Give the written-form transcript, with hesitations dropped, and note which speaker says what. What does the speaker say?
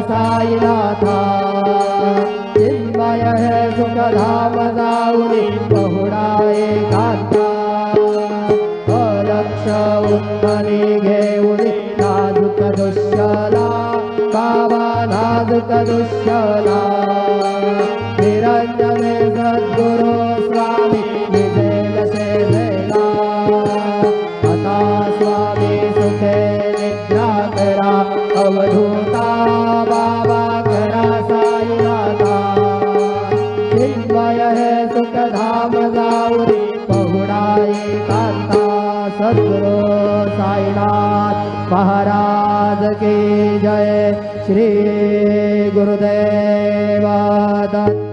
Speaker 1: साईनाथा चिन्मय है सुखधाम जाऊनी बहुडा एकांता अलक्ष उत्तरी घेऊनी नाजुक दुष्यला बाबा नाजुक दुष्यला निरंजने सद्गुरु स्वामी विजय सेवेला आता स्वामी सुखे निद्रा करा अवधूता बाबा करा साईनाथा चिन्मय है सुखधाम जाऊनी बहुडा एकांता सद्गुरु साईनाथ महाराज की जय श्री गुरुदेव दत्त।